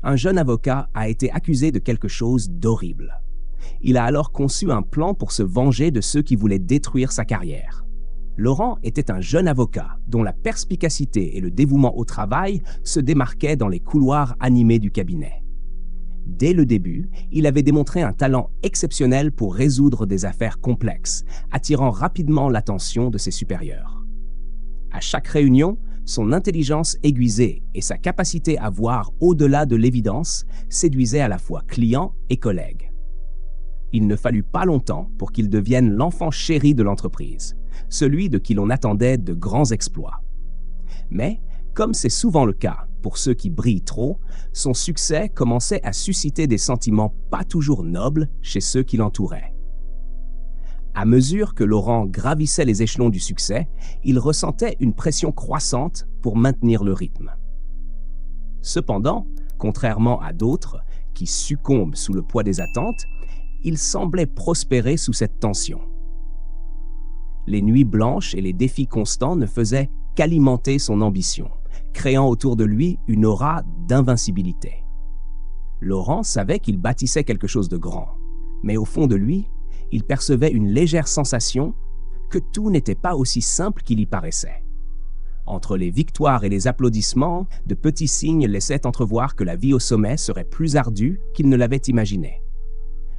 un jeune avocat a été accusé de quelque chose d'horrible. Il a alors conçu un plan pour se venger de ceux qui voulaient détruire sa carrière. Laurent était un jeune avocat dont la perspicacité et le dévouement au travail se démarquaient dans les couloirs animés du cabinet. Dès le début, il avait démontré un talent exceptionnel pour résoudre des affaires complexes, attirant rapidement l'attention de ses supérieurs. À chaque réunion, son intelligence aiguisée et sa capacité à voir au-delà de l'évidence séduisaient à la fois clients et collègues. Il ne fallut pas longtemps pour qu'il devienne l'enfant chéri de l'entreprise, celui de qui l'on attendait de grands exploits. Mais, comme c'est souvent le cas pour ceux qui brillent trop, son succès commençait à susciter des sentiments pas toujours nobles chez ceux qui l'entouraient. À mesure que Laurent gravissait les échelons du succès, il ressentait une pression croissante pour maintenir le rythme. Cependant, contrairement à d'autres qui succombent sous le poids des attentes, il semblait prospérer sous cette tension. Les nuits blanches et les défis constants ne faisaient qu'alimenter son ambition, créant autour de lui une aura d'invincibilité. Laurent savait qu'il bâtissait quelque chose de grand, mais au fond de lui, il percevait une légère sensation que tout n'était pas aussi simple qu'il y paraissait. Entre les victoires et les applaudissements, de petits signes laissaient entrevoir que la vie au sommet serait plus ardue qu'il ne l'avait imaginé.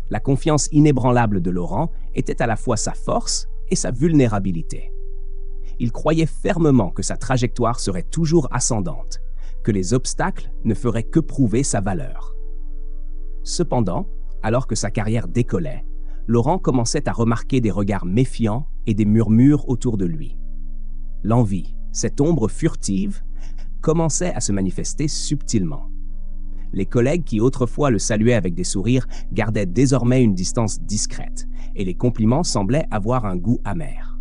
La confiance inébranlable de Laurent était à la fois sa force et sa vulnérabilité. Il croyait fermement que sa trajectoire serait toujours ascendante, que les obstacles ne feraient que prouver sa valeur. Cependant, alors que sa carrière décollait, Laurent commençait à remarquer des regards méfiants et des murmures autour de lui. L'envie, cette ombre furtive, commençait à se manifester subtilement. Les collègues qui autrefois le saluaient avec des sourires gardaient désormais une distance discrète, et les compliments semblaient avoir un goût amer.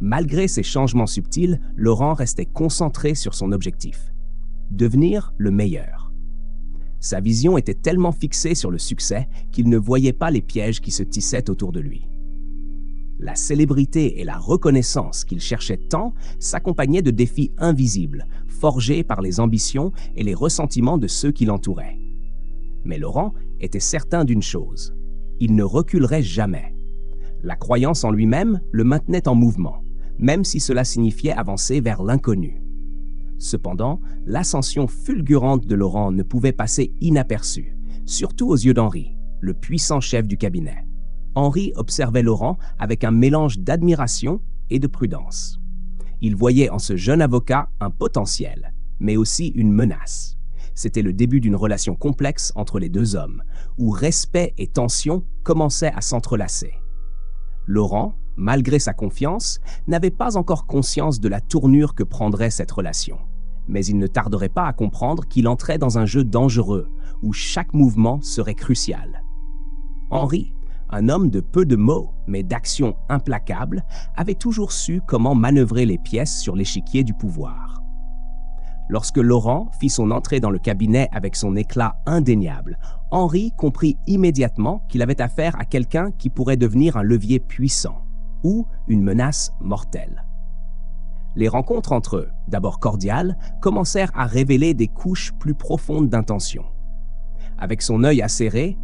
Malgré ces changements subtils, Laurent restait concentré sur son objectif: devenir le meilleur. Sa vision était tellement fixée sur le succès qu'il ne voyait pas les pièges qui se tissaient autour de lui. La célébrité et la reconnaissance qu'il cherchait tant s'accompagnaient de défis invisibles, forgés par les ambitions et les ressentiments de ceux qui l'entouraient. Mais Laurent était certain d'une chose: il ne reculerait jamais. La croyance en lui-même le maintenait en mouvement, même si cela signifiait avancer vers l'inconnu. Cependant, l'ascension fulgurante de Laurent ne pouvait passer inaperçue, surtout aux yeux d'Henri, le puissant chef du cabinet. Henri observait Laurent avec un mélange d'admiration et de prudence. Il voyait en ce jeune avocat un potentiel, mais aussi une menace. C'était le début d'une relation complexe entre les deux hommes, où respect et tension commençaient à s'entrelacer. Laurent, malgré sa confiance, n'avait pas encore conscience de la tournure que prendrait cette relation. Mais il ne tarderait pas à comprendre qu'il entrait dans un jeu dangereux, où chaque mouvement serait crucial. Henri, un homme de peu de mots, mais d'action implacable, avait toujours su comment manœuvrer les pièces sur l'échiquier du pouvoir. Lorsque Laurent fit son entrée dans le cabinet avec son éclat indéniable, Henri comprit immédiatement qu'il avait affaire à quelqu'un qui pourrait devenir un levier puissant ou une menace mortelle. Les rencontres entre eux, d'abord cordiales, commencèrent à révéler des couches plus profondes d'intention. Avec son œil acéré,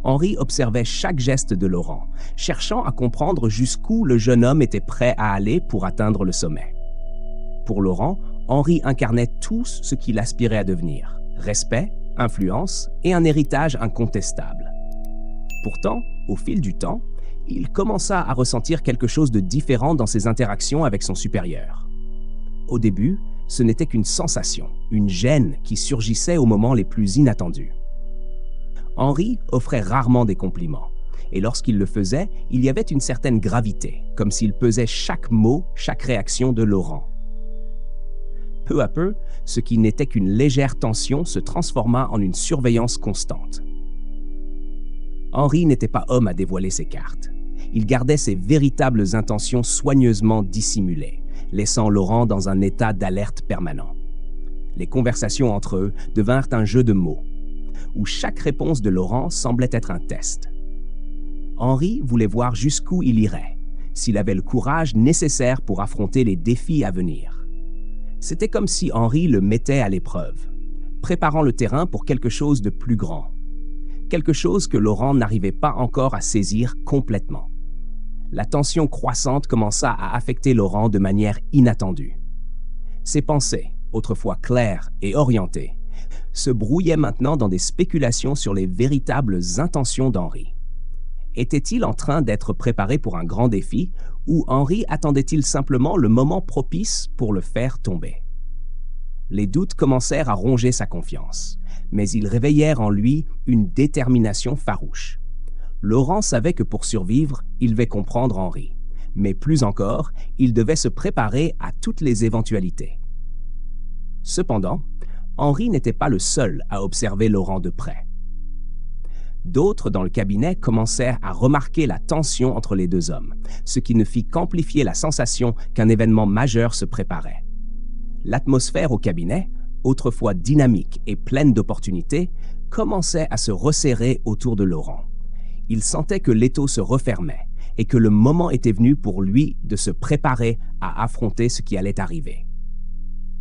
Henri observait chaque geste de Laurent, cherchant à comprendre jusqu'où le jeune homme était prêt à aller pour atteindre le sommet. Pour Laurent, Henri incarnait tout ce qu'il aspirait à devenir: respect, influence et un héritage incontestable. Pourtant, au fil du temps, il commença à ressentir quelque chose de différent dans ses interactions avec son supérieur. Au début, ce n'était qu'une sensation, une gêne qui surgissait aux moments les plus inattendus. Henri offrait rarement des compliments, et lorsqu'il le faisait, il y avait une certaine gravité, comme s'il pesait chaque mot, chaque réaction de Laurent. Peu à peu, ce qui n'était qu'une légère tension se transforma en une surveillance constante. Henri n'était pas homme à dévoiler ses cartes. Il gardait ses véritables intentions soigneusement dissimulées, laissant Laurent dans un état d'alerte permanent. Les conversations entre eux devinrent un jeu de mots, où chaque réponse de Laurent semblait être un test. Henri voulait voir jusqu'où il irait, s'il avait le courage nécessaire pour affronter les défis à venir. C'était comme si Henri le mettait à l'épreuve. préparant le terrain pour quelque chose de plus grand. Quelque chose que Laurent n'arrivait pas encore à saisir complètement. La tension croissante commença à affecter Laurent de manière inattendue. Ses pensées, autrefois claires et orientées, se brouillaient maintenant dans des spéculations sur les véritables intentions d'Henri. Était-il en train d'être préparé pour un grand défi ou Henri attendait-il simplement le moment propice pour le faire tomber? Les doutes commencèrent à ronger sa confiance, mais ils réveillèrent en lui une détermination farouche. Laurent savait que pour survivre, il devait comprendre Henri, mais plus encore, il devait se préparer à toutes les éventualités. Cependant, Henri n'était pas le seul à observer Laurent de près. D'autres dans le cabinet commencèrent à remarquer la tension entre les deux hommes, ce qui ne fit qu'amplifier la sensation qu'un événement majeur se préparait. L'atmosphère au cabinet, autrefois dynamique et pleine d'opportunités, commençait à se resserrer autour de Laurent. Il sentait que l'étau se refermait et que le moment était venu pour lui de se préparer à affronter ce qui allait arriver.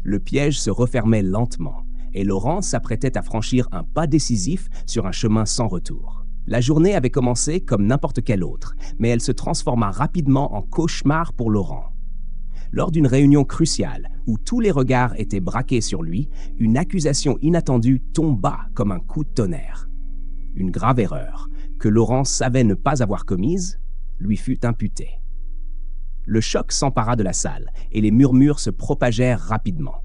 Le piège se refermait lentement et Laurent s'apprêtait à franchir un pas décisif sur un chemin sans retour. La journée avait commencé comme n'importe quelle autre, mais elle se transforma rapidement en cauchemar pour Laurent. Lors d'une réunion cruciale où tous les regards étaient braqués sur lui, une accusation inattendue tomba comme un coup de tonnerre. Une grave erreur, que Laurent savait ne pas avoir commise, lui fut imputée. Le choc s'empara de la salle et les murmures se propagèrent rapidement.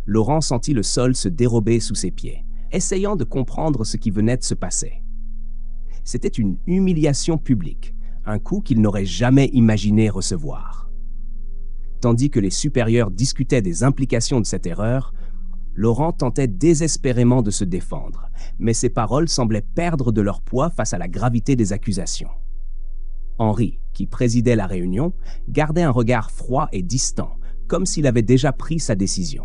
Laurent sentit le sol se dérober sous ses pieds, essayant de comprendre ce qui venait de se passer. C'était une humiliation publique, un coup qu'il n'aurait jamais imaginé recevoir. Tandis que les supérieurs discutaient des implications de cette erreur, Laurent tentait désespérément de se défendre, mais ses paroles semblaient perdre de leur poids face à la gravité des accusations. Henri, qui présidait la réunion, gardait un regard froid et distant, comme s'il avait déjà pris sa décision.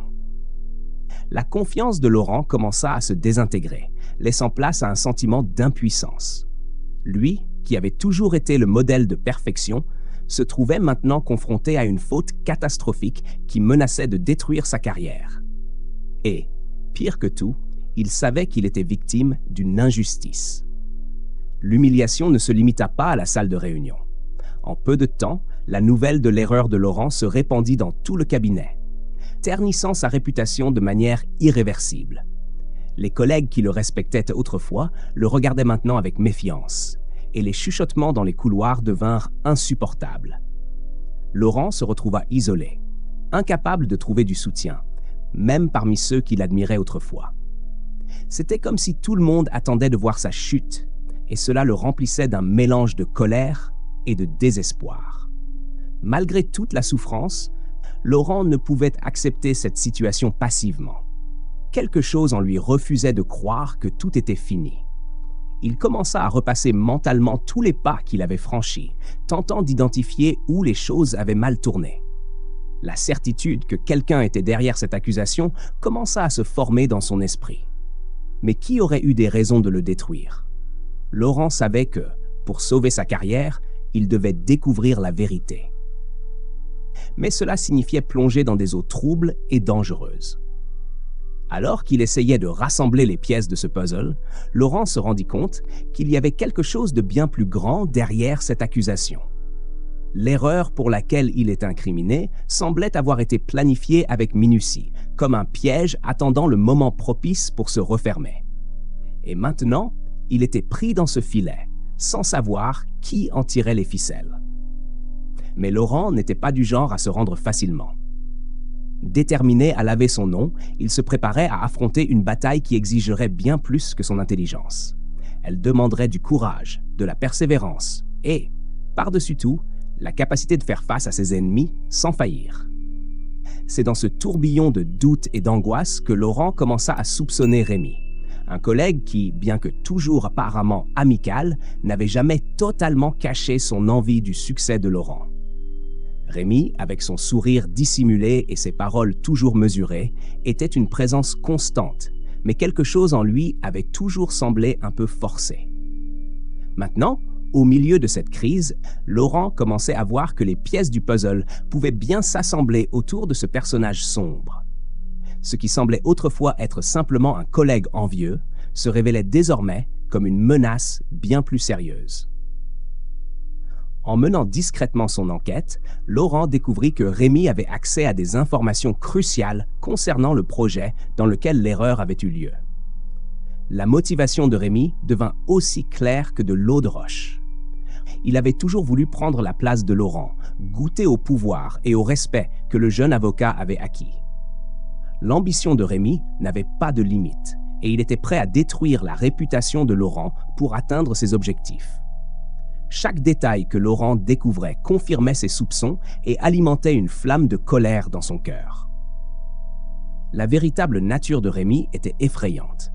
La confiance de Laurent commença à se désintégrer, laissant place à un sentiment d'impuissance. Lui, qui avait toujours été le modèle de perfection, se trouvait maintenant confronté à une faute catastrophique qui menaçait de détruire sa carrière. Et, pire que tout, il savait qu'il était victime d'une injustice. L'humiliation ne se limita pas à la salle de réunion. En peu de temps, la nouvelle de l'erreur de Laurent se répandit dans tout le cabinet, ternissant sa réputation de manière irréversible. Les collègues qui le respectaient autrefois le regardaient maintenant avec méfiance, et les chuchotements dans les couloirs devinrent insupportables. Laurent se retrouva isolé, incapable de trouver du soutien, même parmi ceux qui l'admiraient autrefois. C'était comme si tout le monde attendait de voir sa chute, et cela le remplissait d'un mélange de colère et de désespoir. Malgré toute la souffrance, Laurent ne pouvait accepter cette situation passivement. Quelque chose en lui refusait de croire que tout était fini. Il commença à repasser mentalement tous les pas qu'il avait franchis, tentant d'identifier où les choses avaient mal tourné. La certitude que quelqu'un était derrière cette accusation commença à se former dans son esprit. Mais qui aurait eu des raisons de le détruire? Laurent savait que, pour sauver sa carrière, il devait découvrir la vérité. Mais cela signifiait plonger dans des eaux troubles et dangereuses. Alors qu'il essayait de rassembler les pièces de ce puzzle, Laurent se rendit compte qu'il y avait quelque chose de bien plus grand derrière cette accusation. L'erreur pour laquelle il est incriminé semblait avoir été planifiée avec minutie, comme un piège attendant le moment propice pour se refermer. Et maintenant, il était pris dans ce filet, sans savoir qui en tirait les ficelles. Mais Laurent n'était pas du genre à se rendre facilement. Déterminé à laver son nom, il se préparait à affronter une bataille qui exigerait bien plus que son intelligence. Elle demanderait du courage, de la persévérance et, par-dessus tout, la capacité de faire face à ses ennemis sans faillir. C'est dans ce tourbillon de doutes et d'angoisse que Laurent commença à soupçonner Rémi, un collègue qui, bien que toujours apparemment amical, n'avait jamais totalement caché son envie du succès de Laurent. Rémi, avec son sourire dissimulé et ses paroles toujours mesurées, était une présence constante, mais quelque chose en lui avait toujours semblé un peu forcé. Maintenant, au milieu de cette crise, Laurent commençait à voir que les pièces du puzzle pouvaient bien s'assembler autour de ce personnage sombre. ce qui semblait autrefois être simplement un collègue envieux, se révélait désormais comme une menace bien plus sérieuse. En menant discrètement son enquête, Laurent découvrit que Rémi avait accès à des informations cruciales concernant le projet dans lequel l'erreur avait eu lieu. La motivation de Rémi devint aussi claire que de l'eau de roche. Il avait toujours voulu prendre la place de Laurent, goûter au pouvoir et au respect que le jeune avocat avait acquis. L'ambition de Rémi n'avait pas de limite et il était prêt à détruire la réputation de Laurent pour atteindre ses objectifs. Chaque détail que Laurent découvrait confirmait ses soupçons et alimentait une flamme de colère dans son cœur. La véritable nature de Rémi était effrayante.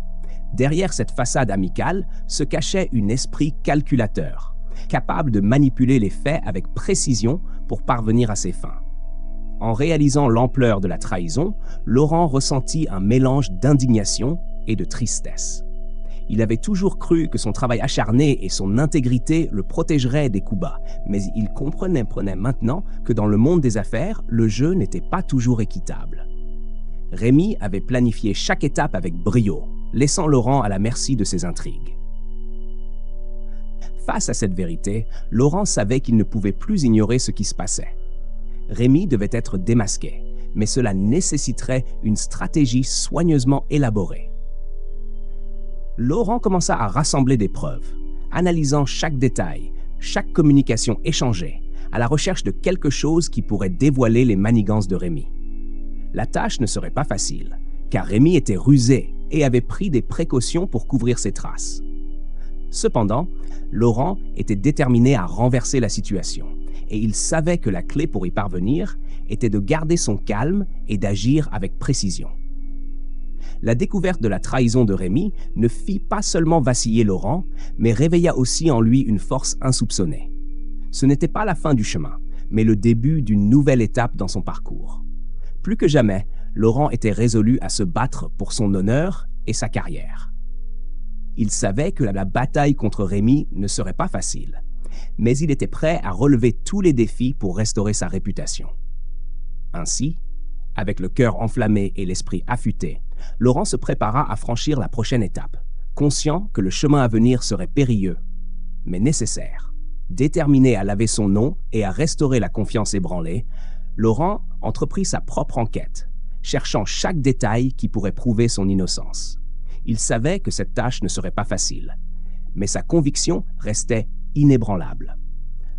Derrière cette façade amicale se cachait un esprit calculateur, capable de manipuler les faits avec précision pour parvenir à ses fins. En réalisant l'ampleur de la trahison, Laurent ressentit un mélange d'indignation et de tristesse. Il avait toujours cru que son travail acharné et son intégrité le protégeraient des coups bas, mais il comprenait maintenant que dans le monde des affaires, le jeu n'était pas toujours équitable. Rémi avait planifié chaque étape avec brio, laissant Laurent à la merci de ses intrigues. Face à cette vérité, Laurent savait qu'il ne pouvait plus ignorer ce qui se passait. Rémi devait être démasqué, mais cela nécessiterait une stratégie soigneusement élaborée. Laurent commença à rassembler des preuves, analysant chaque détail, chaque communication échangée, à la recherche de quelque chose qui pourrait dévoiler les manigances de Rémi. La tâche ne serait pas facile, car Rémi était rusé et avait pris des précautions pour couvrir ses traces. Cependant, Laurent était déterminé à renverser la situation, et il savait que la clé pour y parvenir était de garder son calme et d'agir avec précision. La découverte de la trahison de Rémi ne fit pas seulement vaciller Laurent, mais réveilla aussi en lui une force insoupçonnée. Ce n'était pas la fin du chemin, mais le début d'une nouvelle étape dans son parcours. Plus que jamais, Laurent était résolu à se battre pour son honneur et sa carrière. Il savait que la bataille contre Rémi ne serait pas facile, mais il était prêt à relever tous les défis pour restaurer sa réputation. Ainsi, avec le cœur enflammé et l'esprit affûté, Laurent se prépara à franchir la prochaine étape, conscient que le chemin à venir serait périlleux, mais nécessaire. Déterminé à laver son nom et à restaurer la confiance ébranlée, Laurent entreprit sa propre enquête, cherchant chaque détail qui pourrait prouver son innocence. Il savait que cette tâche ne serait pas facile, mais sa conviction restait inébranlable.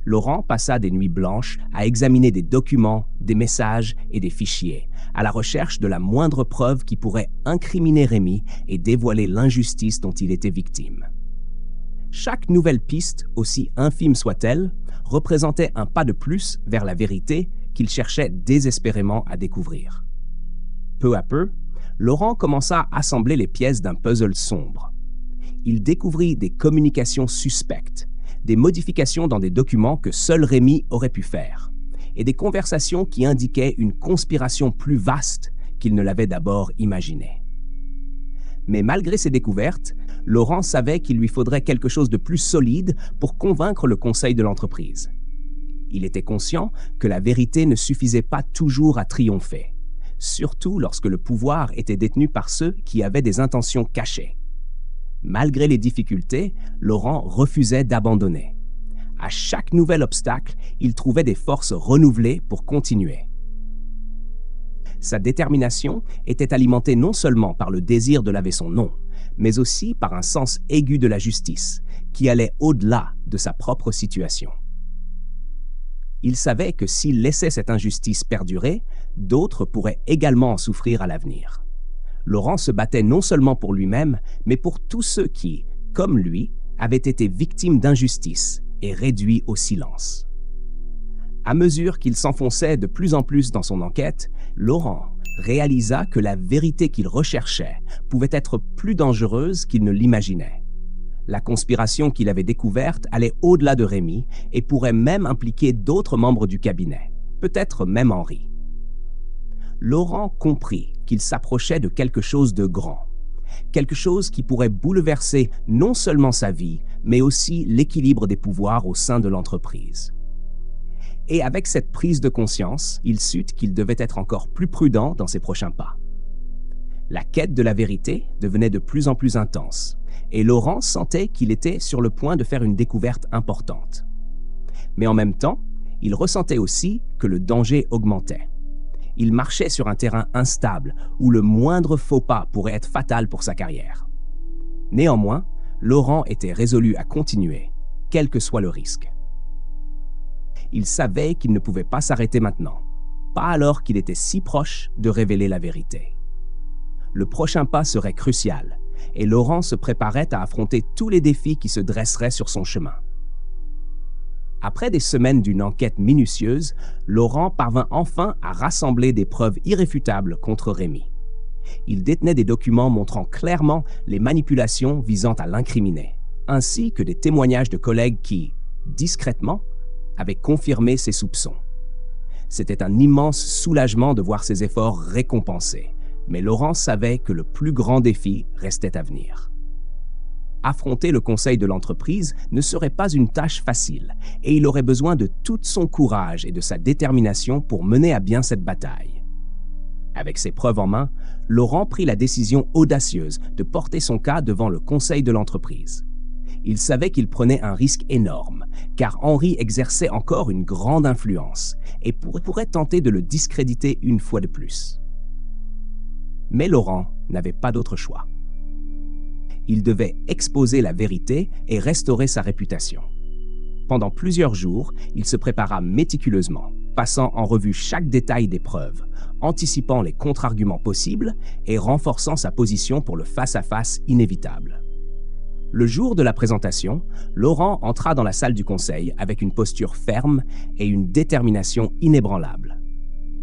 Laurent passa des nuits blanches à examiner des documents, des messages et des fichiers, à la recherche de la moindre preuve qui pourrait incriminer Rémi et dévoiler l'injustice dont il était victime. Chaque nouvelle piste, aussi infime soit-elle, représentait un pas de plus vers la vérité qu'il cherchait désespérément à découvrir. Peu à peu, Laurent commença à assembler les pièces d'un puzzle sombre. Il découvrit des communications suspectes, des modifications dans des documents que seul Rémi aurait pu faire, et des conversations qui indiquaient une conspiration plus vaste qu'il ne l'avait d'abord imaginée. Mais malgré ces découvertes, Laurent savait qu'il lui faudrait quelque chose de plus solide pour convaincre le conseil de l'entreprise. Il était conscient que la vérité ne suffisait pas toujours à triompher, surtout lorsque le pouvoir était détenu par ceux qui avaient des intentions cachées. Malgré les difficultés, Laurent refusait d'abandonner. À chaque nouvel obstacle, il trouvait des forces renouvelées pour continuer. Sa détermination était alimentée non seulement par le désir de laver son nom, mais aussi par un sens aigu de la justice, qui allait au-delà de sa propre situation. Il savait que s'il laissait cette injustice perdurer, d'autres pourraient également en souffrir à l'avenir. Laurent se battait non seulement pour lui-même, mais pour tous ceux qui, comme lui, avaient été victimes d'injustice et réduits au silence. À mesure qu'il s'enfonçait de plus en plus dans son enquête, Laurent réalisa que la vérité qu'il recherchait pouvait être plus dangereuse qu'il ne l'imaginait. La conspiration qu'il avait découverte allait au-delà de Rémi et pourrait même impliquer d'autres membres du cabinet, peut-être même Henri. Laurent comprit qu'il s'approchait de quelque chose de grand, quelque chose qui pourrait bouleverser non seulement sa vie, mais aussi l'équilibre des pouvoirs au sein de l'entreprise. Et avec cette prise de conscience, il sut qu'il devait être encore plus prudent dans ses prochains pas. La quête de la vérité devenait de plus en plus intense, et Laurent sentait qu'il était sur le point de faire une découverte importante. Mais en même temps, il ressentait aussi que le danger augmentait. Il marchait sur un terrain instable où le moindre faux pas pourrait être fatal pour sa carrière. Néanmoins, Laurent était résolu à continuer, quel que soit le risque. Il savait qu'il ne pouvait pas s'arrêter maintenant, pas alors qu'il était si proche de révéler la vérité. Le prochain pas serait crucial, et Laurent se préparait à affronter tous les défis qui se dresseraient sur son chemin. Après des semaines d'une enquête minutieuse, Laurent parvint enfin à rassembler des preuves irréfutables contre Rémi. Il détenait des documents montrant clairement les manipulations visant à l'incriminer, ainsi que des témoignages de collègues qui, discrètement, avaient confirmé ses soupçons. C'était un immense soulagement de voir ses efforts récompensés, mais Laurent savait que le plus grand défi restait à venir. Affronter le conseil de l'entreprise ne serait pas une tâche facile, et il aurait besoin de tout son courage et de sa détermination pour mener à bien cette bataille. Avec ses preuves en main, Laurent prit la décision audacieuse de porter son cas devant le conseil de l'entreprise. Il savait qu'il prenait un risque énorme, car Henri exerçait encore une grande influence et pourrait tenter de le discréditer une fois de plus. Mais Laurent n'avait pas d'autre choix. Il devait exposer la vérité et restaurer sa réputation. Pendant plusieurs jours, il se prépara méticuleusement, passant en revue chaque détail des preuves, anticipant les contre-arguments possibles et renforçant sa position pour le face-à-face inévitable. Le jour de la présentation, Laurent entra dans la salle du conseil avec une posture ferme et une détermination inébranlable.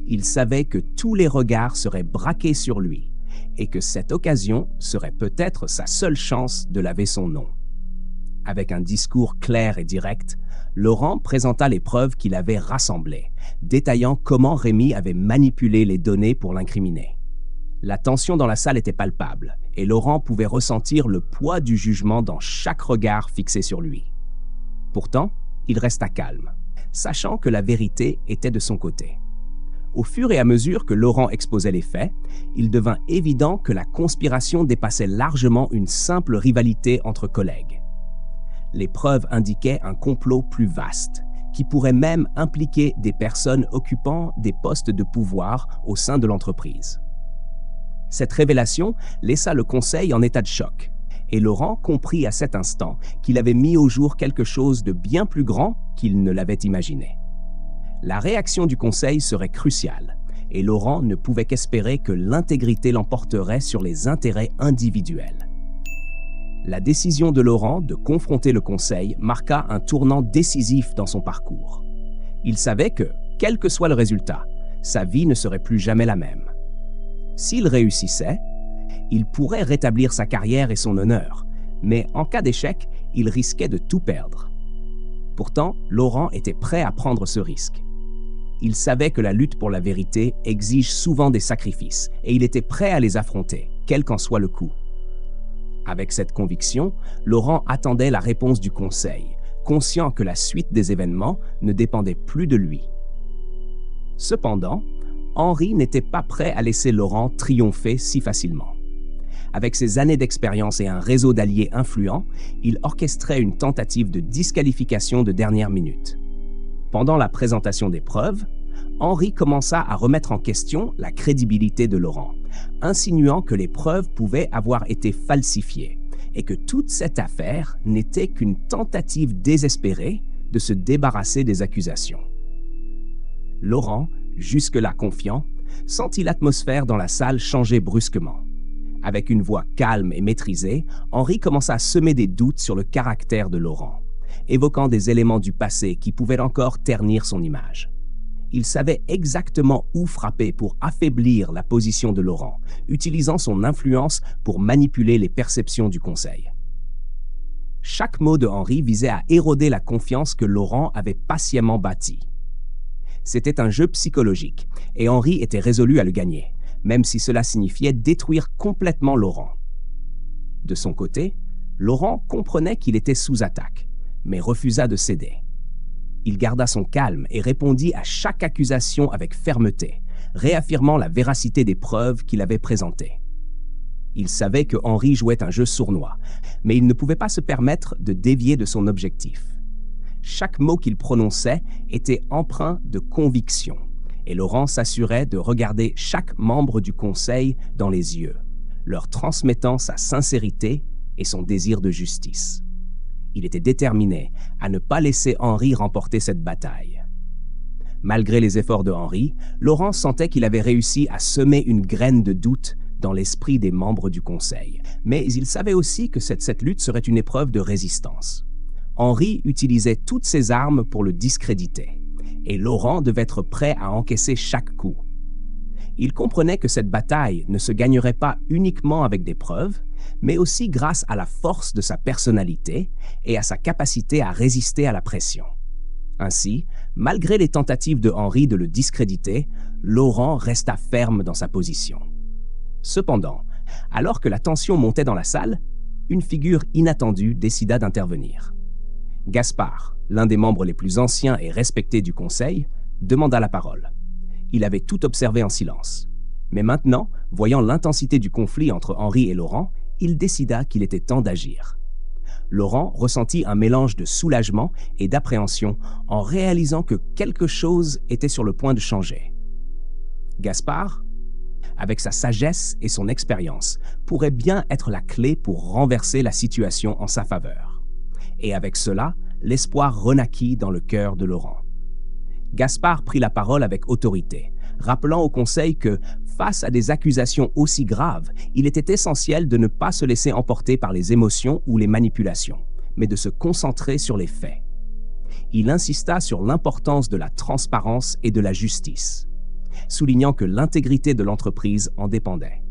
Il savait que tous les regards seraient braqués sur lui et que cette occasion serait peut-être sa seule chance de laver son nom. Avec un discours clair et direct, Laurent présenta les preuves qu'il avait rassemblées, détaillant comment Rémi avait manipulé les données pour l'incriminer. La tension dans la salle était palpable, et Laurent pouvait ressentir le poids du jugement dans chaque regard fixé sur lui. Pourtant, il resta calme, sachant que la vérité était de son côté. Au fur et à mesure que Laurent exposait les faits, il devint évident que la conspiration dépassait largement une simple rivalité entre collègues. Les preuves indiquaient un complot plus vaste, qui pourrait même impliquer des personnes occupant des postes de pouvoir au sein de l'entreprise. Cette révélation laissa le conseil en état de choc, et Laurent comprit à cet instant qu'il avait mis au jour quelque chose de bien plus grand qu'il ne l'avait imaginé. La réaction du conseil serait cruciale, et Laurent ne pouvait qu'espérer que l'intégrité l'emporterait sur les intérêts individuels. La décision de Laurent de confronter le conseil marqua un tournant décisif dans son parcours. Il savait que, quel que soit le résultat, sa vie ne serait plus jamais la même. S'il réussissait, il pourrait rétablir sa carrière et son honneur, mais en cas d'échec, il risquait de tout perdre. Pourtant, Laurent était prêt à prendre ce risque. Il savait que la lutte pour la vérité exige souvent des sacrifices, et il était prêt à les affronter, quel qu'en soit le coût. Avec cette conviction, Laurent attendait la réponse du conseil, conscient que la suite des événements ne dépendait plus de lui. Cependant, Henri n'était pas prêt à laisser Laurent triompher si facilement. Avec ses années d'expérience et un réseau d'alliés influents, il orchestrait une tentative de disqualification de dernière minute. Pendant la présentation des preuves, Henri commença à remettre en question la crédibilité de Laurent, insinuant que les preuves pouvaient avoir été falsifiées et que toute cette affaire n'était qu'une tentative désespérée de se débarrasser des accusations. Laurent, jusque-là confiant, sentit l'atmosphère dans la salle changer brusquement. Avec une voix calme et maîtrisée, Henri commença à semer des doutes sur le caractère de Laurent, évoquant des éléments du passé qui pouvaient encore ternir son image. Il savait exactement où frapper pour affaiblir la position de Laurent, utilisant son influence pour manipuler les perceptions du conseil. Chaque mot de Henri visait à éroder la confiance que Laurent avait patiemment bâtie. C'était un jeu psychologique, et Henri était résolu à le gagner, même si cela signifiait détruire complètement Laurent. De son côté, Laurent comprenait qu'il était sous attaque, mais refusa de céder. Il garda son calme et répondit à chaque accusation avec fermeté, réaffirmant la véracité des preuves qu'il avait présentées. Il savait que Henri jouait un jeu sournois, mais il ne pouvait pas se permettre de dévier de son objectif. Chaque mot qu'il prononçait était empreint de conviction, et Laurent s'assurait de regarder chaque membre du conseil dans les yeux, leur transmettant sa sincérité et son désir de justice. Il était déterminé à ne pas laisser Henri remporter cette bataille. Malgré les efforts de Henri, Laurent sentait qu'il avait réussi à semer une graine de doute dans l'esprit des membres du conseil. Mais il savait aussi que cette lutte serait une épreuve de résistance. Henri utilisait toutes ses armes pour le discréditer, et Laurent devait être prêt à encaisser chaque coup. Il comprenait que cette bataille ne se gagnerait pas uniquement avec des preuves, mais aussi grâce à la force de sa personnalité et à sa capacité à résister à la pression. Ainsi, malgré les tentatives de Henri de le discréditer, Laurent resta ferme dans sa position. Cependant, alors que la tension montait dans la salle, une figure inattendue décida d'intervenir. Gaspard, l'un des membres les plus anciens et respectés du conseil, demanda la parole. Il avait tout observé en silence. Mais maintenant, voyant l'intensité du conflit entre Henri et Laurent, il décida qu'il était temps d'agir. Laurent ressentit un mélange de soulagement et d'appréhension en réalisant que quelque chose était sur le point de changer. Gaspard, avec sa sagesse et son expérience, pourrait bien être la clé pour renverser la situation en sa faveur. Et avec cela, l'espoir renaquit dans le cœur de Laurent. Gaspard prit la parole avec autorité, rappelant au conseil que, face à des accusations aussi graves, il était essentiel de ne pas se laisser emporter par les émotions ou les manipulations, mais de se concentrer sur les faits. Il insista sur l'importance de la transparence et de la justice, soulignant que l'intégrité de l'entreprise en dépendait.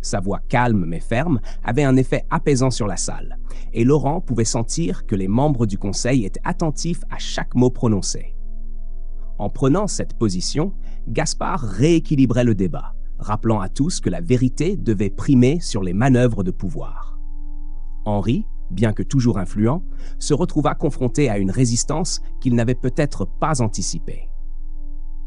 Sa voix calme mais ferme avait un effet apaisant sur la salle, et Laurent pouvait sentir que les membres du conseil étaient attentifs à chaque mot prononcé. En prenant cette position, Gaspard rééquilibrait le débat, rappelant à tous que la vérité devait primer sur les manœuvres de pouvoir. Henri, bien que toujours influent, se retrouva confronté à une résistance qu'il n'avait peut-être pas anticipée.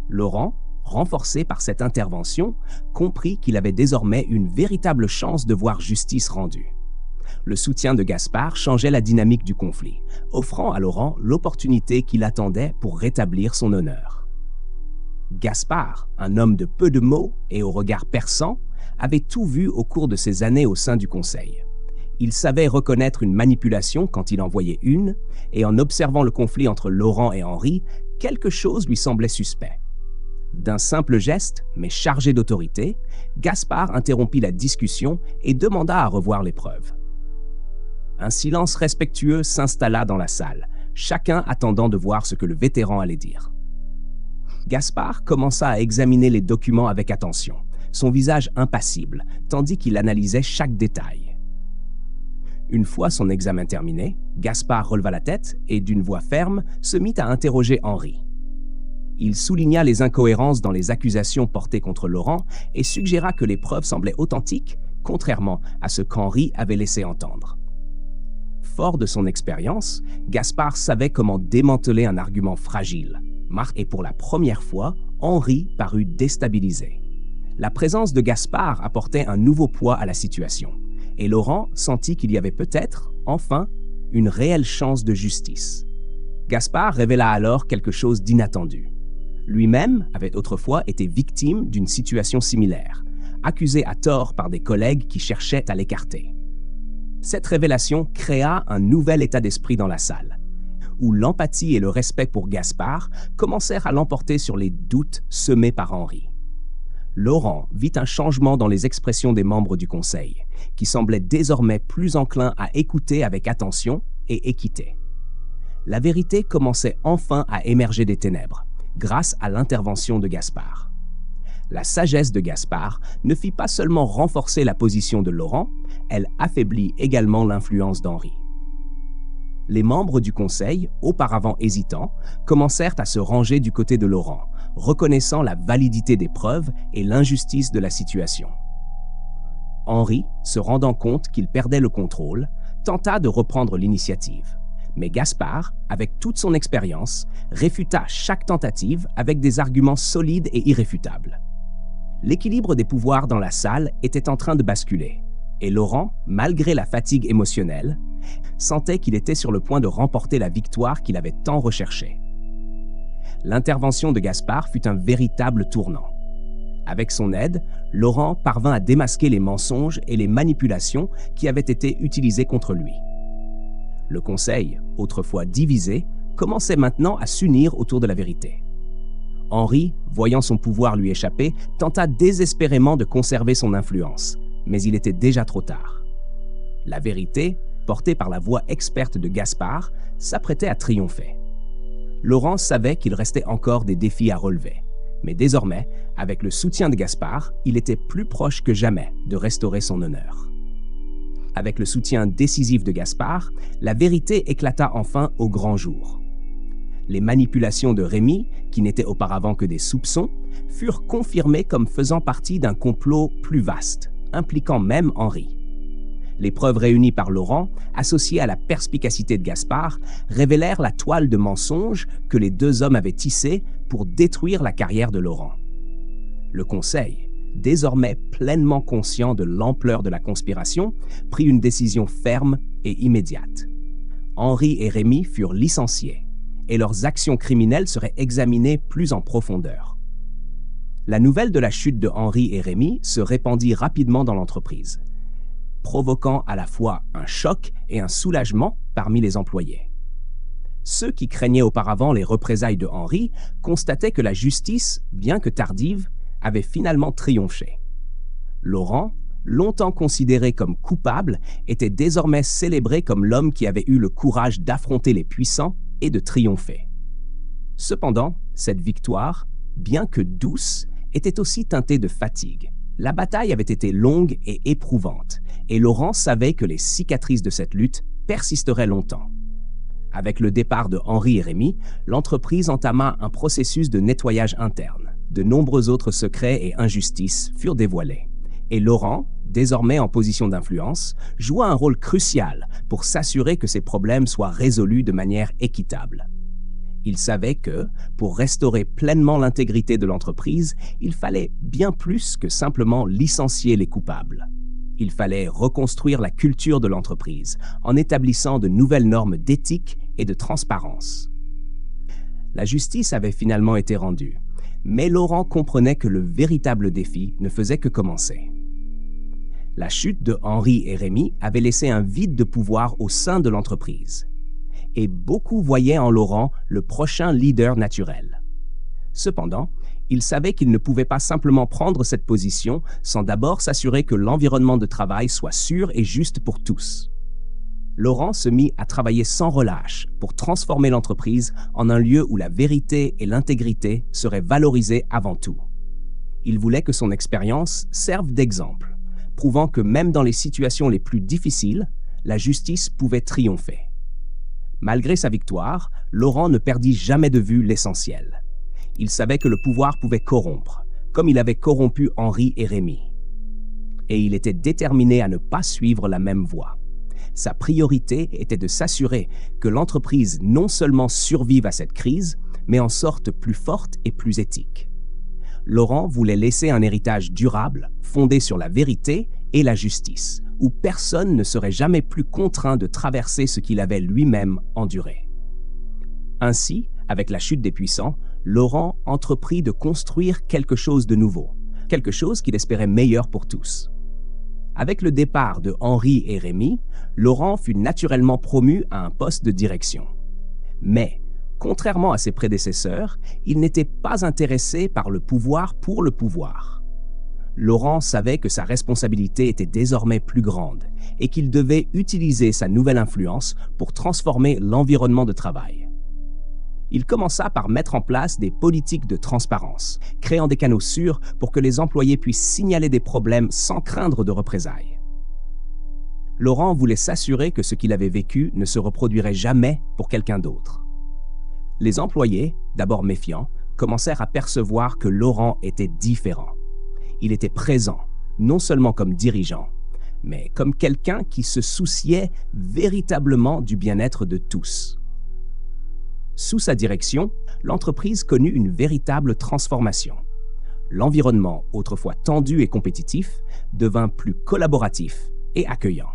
Laurent, renforcé par cette intervention, comprit qu'il avait désormais une véritable chance de voir justice rendue. Le soutien de Gaspard changeait la dynamique du conflit, offrant à Laurent l'opportunité qu'il attendait pour rétablir son honneur. Gaspard, un homme de peu de mots et au regard perçant, avait tout vu au cours de ses années au sein du conseil. Il savait reconnaître une manipulation quand il en voyait une, et en observant le conflit entre Laurent et Henri, quelque chose lui semblait suspect. D'un simple geste, mais chargé d'autorité, Gaspard interrompit la discussion et demanda à revoir les preuves. Un silence respectueux s'installa dans la salle, chacun attendant de voir ce que le vétéran allait dire. Gaspard commença à examiner les documents avec attention, son visage impassible, tandis qu'il analysait chaque détail. Une fois son examen terminé, Gaspard releva la tête et, d'une voix ferme, se mit à interroger Henri. Il souligna les incohérences dans les accusations portées contre Laurent et suggéra que les preuves semblaient authentiques, contrairement à ce qu'Henri avait laissé entendre. Fort de son expérience, Gaspard savait comment démanteler un argument fragile. Et pour la première fois, Henri parut déstabilisé. La présence de Gaspard apportait un nouveau poids à la situation, et Laurent sentit qu'il y avait peut-être, enfin, une réelle chance de justice. Gaspard révéla alors quelque chose d'inattendu. Lui-même avait autrefois été victime d'une situation similaire, accusé à tort par des collègues qui cherchaient à l'écarter. Cette révélation créa un nouvel état d'esprit dans la salle, où l'empathie et le respect pour Gaspard commencèrent à l'emporter sur les doutes semés par Henri. Laurent vit un changement dans les expressions des membres du conseil, qui semblaient désormais plus enclins à écouter avec attention et équité. La vérité commençait enfin à émerger des ténèbres, grâce à l'intervention de Gaspard. La sagesse de Gaspard ne fit pas seulement renforcer la position de Laurent, elle affaiblit également l'influence d'Henri. Les membres du conseil, auparavant hésitants, commencèrent à se ranger du côté de Laurent, reconnaissant la validité des preuves et l'injustice de la situation. Henri, se rendant compte qu'il perdait le contrôle, tenta de reprendre l'initiative. Mais Gaspard, avec toute son expérience, réfuta chaque tentative avec des arguments solides et irréfutables. L'équilibre des pouvoirs dans la salle était en train de basculer, Et Laurent, malgré la fatigue émotionnelle, sentait qu'il était sur le point de remporter la victoire qu'il avait tant recherchée. L'intervention de Gaspard fut un véritable tournant. Avec son aide, Laurent parvint à démasquer les mensonges et les manipulations qui avaient été utilisés contre lui. Le conseil, autrefois divisé, commençait maintenant à s'unir autour de la vérité. Henri, voyant son pouvoir lui échapper, tenta désespérément de conserver son influence, mais il était déjà trop tard. La vérité, portée par la voix experte de Gaspard, s'apprêtait à triompher. Laurent savait qu'il restait encore des défis à relever, mais désormais, avec le soutien de Gaspard, il était plus proche que jamais de restaurer son honneur. Avec le soutien décisif de Gaspard, la vérité éclata enfin au grand jour. Les manipulations de Rémy, qui n'étaient auparavant que des soupçons, furent confirmées comme faisant partie d'un complot plus vaste, impliquant même Henri. Les preuves réunies par Laurent, associées à la perspicacité de Gaspard, révélèrent la toile de mensonges que les deux hommes avaient tissée pour détruire la carrière de Laurent. Le Conseil, désormais pleinement conscient de l'ampleur de la conspiration, prit une décision ferme et immédiate. Henri et Rémy furent licenciés et leurs actions criminelles seraient examinées plus en profondeur. La nouvelle de la chute de Henri et Rémy se répandit rapidement dans l'entreprise, provoquant à la fois un choc et un soulagement parmi les employés. Ceux qui craignaient auparavant les représailles de Henri constataient que la justice, bien que tardive, avait finalement triomphé. Laurent, longtemps considéré comme coupable, était désormais célébré comme l'homme qui avait eu le courage d'affronter les puissants et de triompher. Cependant, cette victoire, bien que douce, était aussi teintée de fatigue. La bataille avait été longue et éprouvante, et Laurent savait que les cicatrices de cette lutte persisteraient longtemps. Avec le départ de Henri et Rémy, l'entreprise entama un processus de nettoyage interne. De nombreux autres secrets et injustices furent dévoilés. Et Laurent, désormais en position d'influence, joua un rôle crucial pour s'assurer que ces problèmes soient résolus de manière équitable. Il savait que, pour restaurer pleinement l'intégrité de l'entreprise, il fallait bien plus que simplement licencier les coupables. Il fallait reconstruire la culture de l'entreprise en établissant de nouvelles normes d'éthique et de transparence. La justice avait finalement été rendue, mais Laurent comprenait que le véritable défi ne faisait que commencer. La chute de Henri et Rémy avait laissé un vide de pouvoir au sein de l'entreprise. Et beaucoup voyaient en Laurent le prochain leader naturel. Cependant, il savait qu'il ne pouvait pas simplement prendre cette position sans d'abord s'assurer que l'environnement de travail soit sûr et juste pour tous. Laurent se mit à travailler sans relâche pour transformer l'entreprise en un lieu où la vérité et l'intégrité seraient valorisées avant tout. Il voulait que son expérience serve d'exemple, prouvant que même dans les situations les plus difficiles, la justice pouvait triompher. Malgré sa victoire, Laurent ne perdit jamais de vue l'essentiel. Il savait que le pouvoir pouvait corrompre, comme il avait corrompu Henri et Rémy. Et il était déterminé à ne pas suivre la même voie. Sa priorité était de s'assurer que l'entreprise non seulement survive à cette crise, mais en sorte plus forte et plus éthique. Laurent voulait laisser un héritage durable, fondé sur la vérité et la justice, où personne ne serait jamais plus contraint de traverser ce qu'il avait lui-même enduré. Ainsi, avec la chute des puissants, Laurent entreprit de construire quelque chose de nouveau, quelque chose qu'il espérait meilleur pour tous. Avec le départ de Henri et Rémy, Laurent fut naturellement promu à un poste de direction. Mais, contrairement à ses prédécesseurs, il n'était pas intéressé par le pouvoir pour le pouvoir. Laurent savait que sa responsabilité était désormais plus grande et qu'il devait utiliser sa nouvelle influence pour transformer l'environnement de travail. Il commença par mettre en place des politiques de transparence, créant des canaux sûrs pour que les employés puissent signaler des problèmes sans craindre de représailles. Laurent voulait s'assurer que ce qu'il avait vécu ne se reproduirait jamais pour quelqu'un d'autre. Les employés, d'abord méfiants, commencèrent à percevoir que Laurent était différent. Il était présent, non seulement comme dirigeant, mais comme quelqu'un qui se souciait véritablement du bien-être de tous. Sous sa direction, l'entreprise connut une véritable transformation. L'environnement, autrefois tendu et compétitif, devint plus collaboratif et accueillant.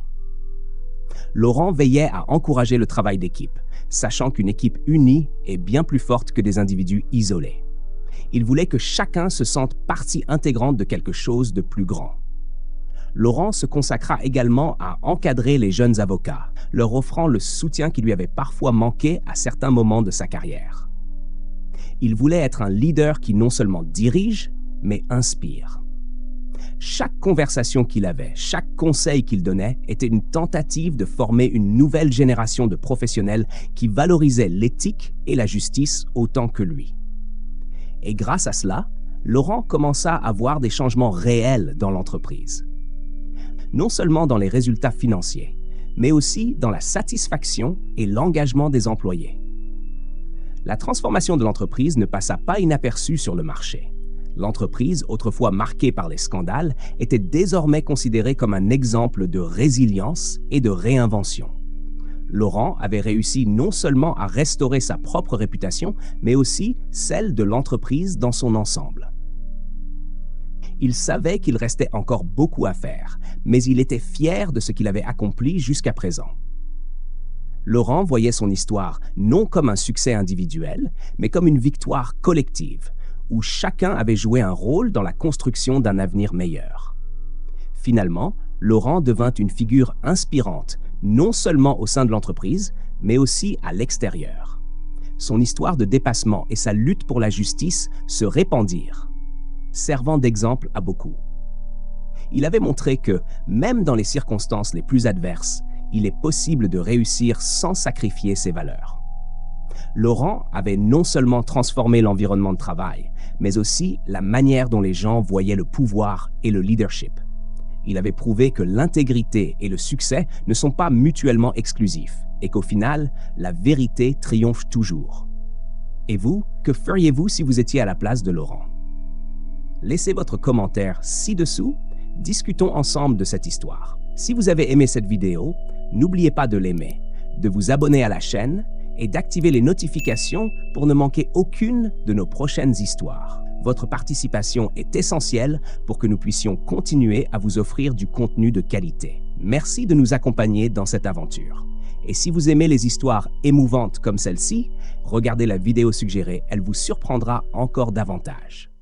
Laurent veillait à encourager le travail d'équipe, sachant qu'une équipe unie est bien plus forte que des individus isolés. Il voulait que chacun se sente partie intégrante de quelque chose de plus grand. Laurent se consacra également à encadrer les jeunes avocats, leur offrant le soutien qui lui avait parfois manqué à certains moments de sa carrière. Il voulait être un leader qui non seulement dirige, mais inspire. Chaque conversation qu'il avait, chaque conseil qu'il donnait était une tentative de former une nouvelle génération de professionnels qui valorisaient l'éthique et la justice autant que lui. Et grâce à cela, Laurent commença à voir des changements réels dans l'entreprise. Non seulement dans les résultats financiers, mais aussi dans la satisfaction et l'engagement des employés. La transformation de l'entreprise ne passa pas inaperçue sur le marché. L'entreprise, autrefois marquée par les scandales, était désormais considérée comme un exemple de résilience et de réinvention. Laurent avait réussi non seulement à restaurer sa propre réputation, mais aussi celle de l'entreprise dans son ensemble. Il savait qu'il restait encore beaucoup à faire, mais il était fier de ce qu'il avait accompli jusqu'à présent. Laurent voyait son histoire non comme un succès individuel, mais comme une victoire collective, où chacun avait joué un rôle dans la construction d'un avenir meilleur. Finalement, Laurent devint une figure inspirante, non seulement au sein de l'entreprise, mais aussi à l'extérieur. Son histoire de dépassement et sa lutte pour la justice se répandirent, servant d'exemple à beaucoup. Il avait montré que, même dans les circonstances les plus adverses, il est possible de réussir sans sacrifier ses valeurs. Laurent avait non seulement transformé l'environnement de travail, mais aussi la manière dont les gens voyaient le pouvoir et le leadership. Il avait prouvé que l'intégrité et le succès ne sont pas mutuellement exclusifs et qu'au final, la vérité triomphe toujours. Et vous, que feriez-vous si vous étiez à la place de Laurent? Laissez votre commentaire ci-dessous, discutons ensemble de cette histoire. Si vous avez aimé cette vidéo, n'oubliez pas de l'aimer, de vous abonner à la chaîne et d'activer les notifications pour ne manquer aucune de nos prochaines histoires. Votre participation est essentielle pour que nous puissions continuer à vous offrir du contenu de qualité. Merci de nous accompagner dans cette aventure. Et si vous aimez les histoires émouvantes comme celle-ci, regardez la vidéo suggérée, elle vous surprendra encore davantage.